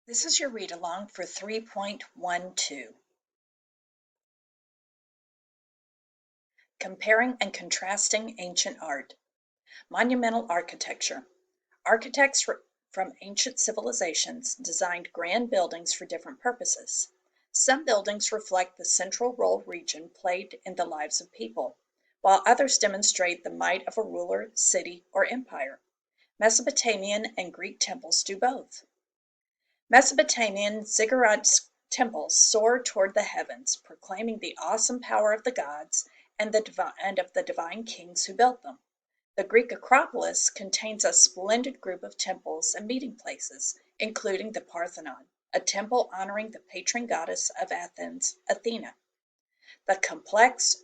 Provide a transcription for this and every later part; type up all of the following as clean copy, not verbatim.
This is your read-along for 3.12, Comparing and Contrasting Ancient Art. Monumental Architecture. Architects from ancient civilizations designed grand buildings for different purposes. Some buildings reflect the central role region played in the lives of people, while others demonstrate the might of a ruler, city, or empire. Mesopotamian and Greek temples do both. Mesopotamian ziggurat temples soared toward the heavens, proclaiming the awesome power of the gods and of the divine kings who built them. The Greek Acropolis contains a splendid group of temples and meeting places, including the Parthenon, a temple honoring the patron goddess of Athens, Athena. The complex,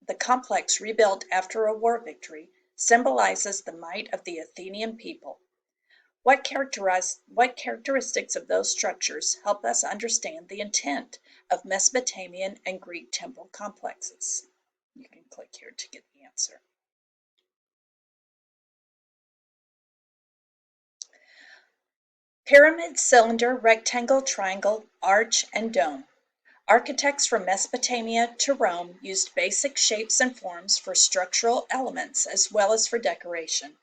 the complex rebuilt after a war victory symbolizes the might of the Athenian people. What characteristics of those structures help us understand the intent of Mesopotamian and Greek temple complexes? You can click here to get the answer. Pyramid, cylinder, rectangle, triangle, arch, and dome. Architects from Mesopotamia to Rome used basic shapes and forms for structural elements as well as for decoration.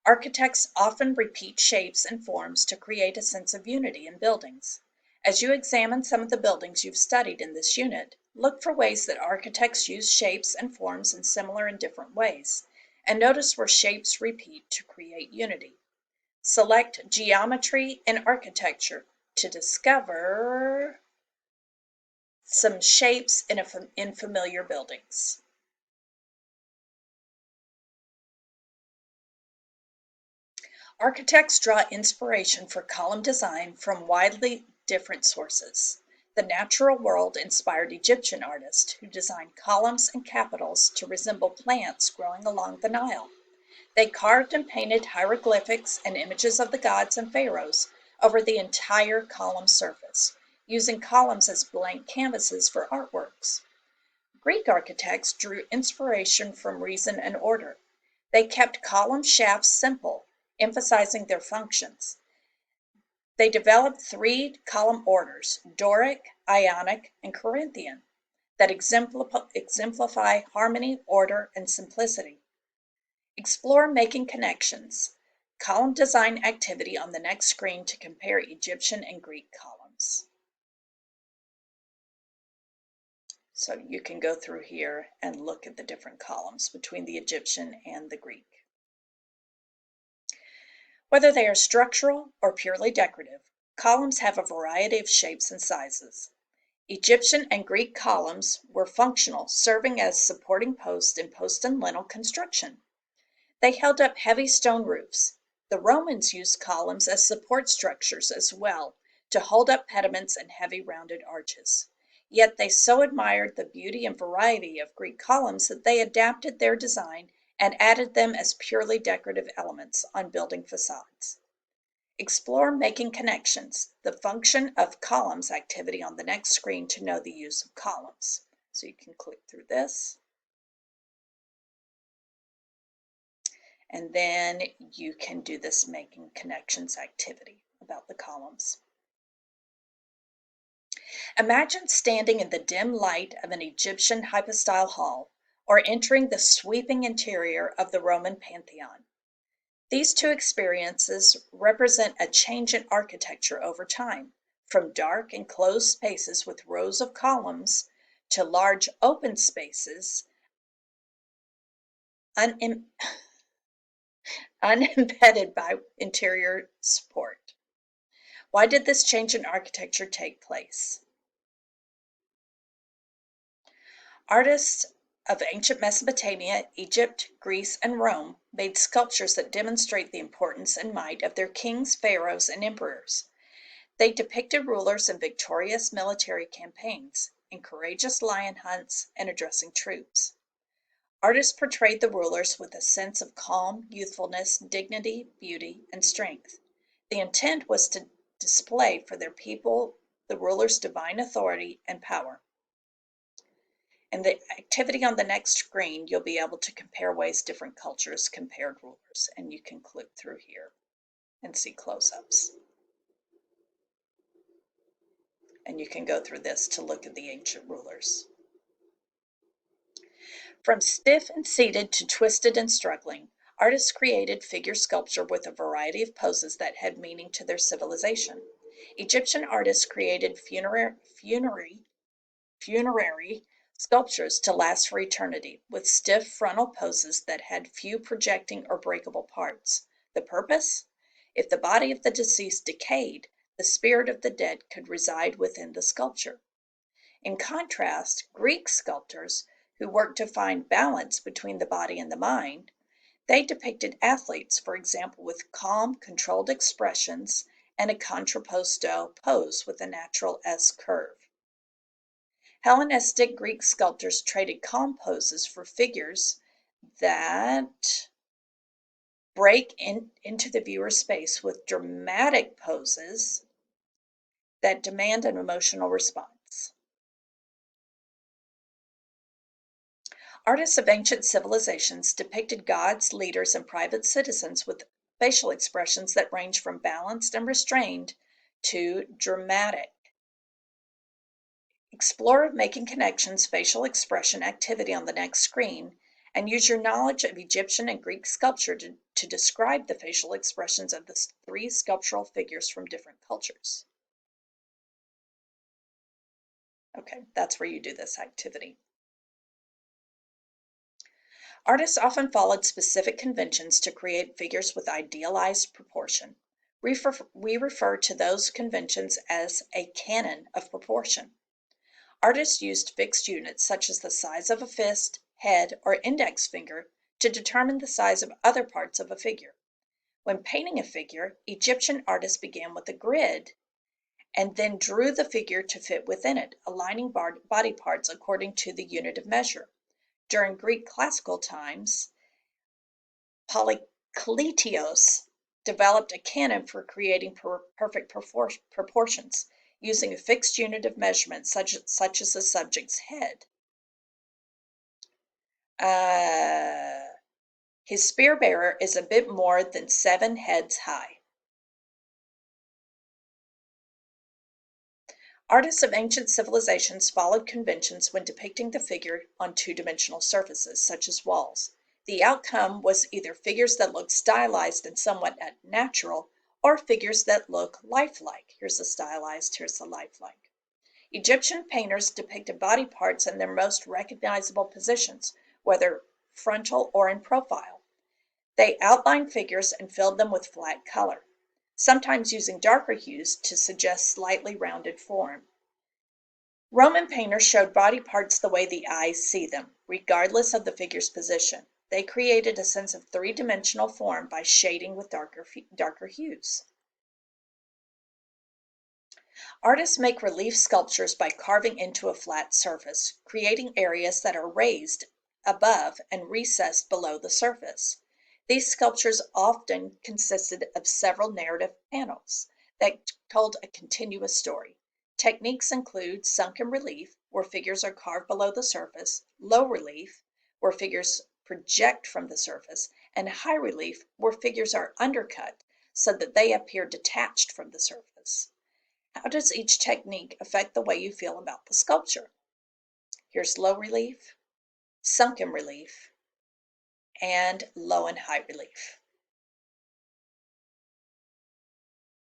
Architects often repeat shapes and forms to create a sense of unity in buildings. As you examine some of the buildings you've studied in this unit, look for ways that architects use shapes and forms in similar and different ways, and notice where shapes repeat to create unity. Select Geometry in Architecture to discover some shapes in familiar buildings. Architects draw inspiration for column design from widely different sources. The natural world inspired Egyptian artists who designed columns and capitals to resemble plants growing along the Nile. They carved and painted hieroglyphics and images of the gods and pharaohs over the entire column surface, using columns as blank canvases for artworks. Greek architects drew inspiration from reason and order. They kept column shafts simple, emphasizing their functions. They developed three column orders, Doric, Ionic, and Corinthian, that exemplify harmony, order, and simplicity. Explore making connections. Column design activity on the next screen to compare Egyptian and Greek columns. So you can go through here and look at the different columns between the Egyptian and the Greek. Whether they are structural or purely decorative, columns have a variety of shapes and sizes. Egyptian and Greek columns were functional, serving as supporting posts in post and lintel construction. They held up heavy stone roofs. The Romans used columns as support structures as well, to hold up pediments and heavy rounded arches. Yet they so admired the beauty and variety of Greek columns that they adapted their design and added them as purely decorative elements on building facades. Explore making connections, the function of columns activity on the next screen to know the use of columns. So you can click through this. And then you can do this making connections activity about the columns. Imagine standing in the dim light of an Egyptian hypostyle hall or entering the sweeping interior of the Roman Pantheon. These two experiences represent a change in architecture over time, from dark and closed spaces with rows of columns to large open spaces unembedded by interior support. Why did this change in architecture take place? Artists of ancient Mesopotamia, Egypt, Greece, and Rome made sculptures that demonstrate the importance and might of their kings, pharaohs, and emperors. They depicted rulers in victorious military campaigns, in courageous lion hunts, and addressing troops. Artists portrayed the rulers with a sense of calm, youthfulness, dignity, beauty, and strength. The intent was to display for their people the ruler's divine authority and power. In the activity on the next screen, you'll be able to compare ways different cultures compared rulers, and you can click through here and see close-ups. And you can go through this to look at the ancient rulers. From stiff and seated to twisted and struggling, artists created figure sculpture with a variety of poses that had meaning to their civilization. Egyptian artists created funerary sculptures to last for eternity, with stiff frontal poses that had few projecting or breakable parts. The purpose? If the body of the deceased decayed, the spirit of the dead could reside within the sculpture. In contrast, Greek sculptors, who worked to find balance between the body and the mind, they depicted athletes, for example, with calm, controlled expressions and a contrapposto pose with a natural S curve. Hellenistic Greek sculptors traded calm poses for figures that break into the viewer's space with dramatic poses that demand an emotional response. Artists of ancient civilizations depicted gods, leaders, and private citizens with facial expressions that range from balanced and restrained to dramatic. Explore making connections, facial expression activity on the next screen, and use your knowledge of Egyptian and Greek sculpture to describe the facial expressions of the three sculptural figures from different cultures. Okay, that's where you do this activity. Artists often followed specific conventions to create figures with idealized proportion. We refer to those conventions as a canon of proportion. Artists used fixed units such as the size of a fist, head, or index finger to determine the size of other parts of a figure. When painting a figure, Egyptian artists began with a grid and then drew the figure to fit within it, aligning body parts according to the unit of measure. During Greek classical times, Polykleitos developed a canon for creating perfect proportions, using a fixed unit of measurement such as the subject's head. His spear bearer is a bit more than 7 heads high. Artists of ancient civilizations followed conventions when depicting the figure on two-dimensional surfaces, such as walls. The outcome was either figures that look stylized and somewhat natural, or figures that look lifelike. Here's the stylized, here's the lifelike. Egyptian painters depicted body parts in their most recognizable positions, whether frontal or in profile. They outlined figures and filled them with flat color, sometimes using darker hues to suggest slightly rounded form. Roman painters showed body parts the way the eyes see them, regardless of the figure's position. They created a sense of three-dimensional form by shading with darker hues. Artists make relief sculptures by carving into a flat surface, creating areas that are raised above and recessed below the surface. These sculptures often consisted of several narrative panels that told a continuous story. Techniques include sunken relief, where figures are carved below the surface, low relief, where figures project from the surface, and high relief, where figures are undercut so that they appear detached from the surface. How does each technique affect the way you feel about the sculpture? Here's low relief, sunken relief, and low and high relief.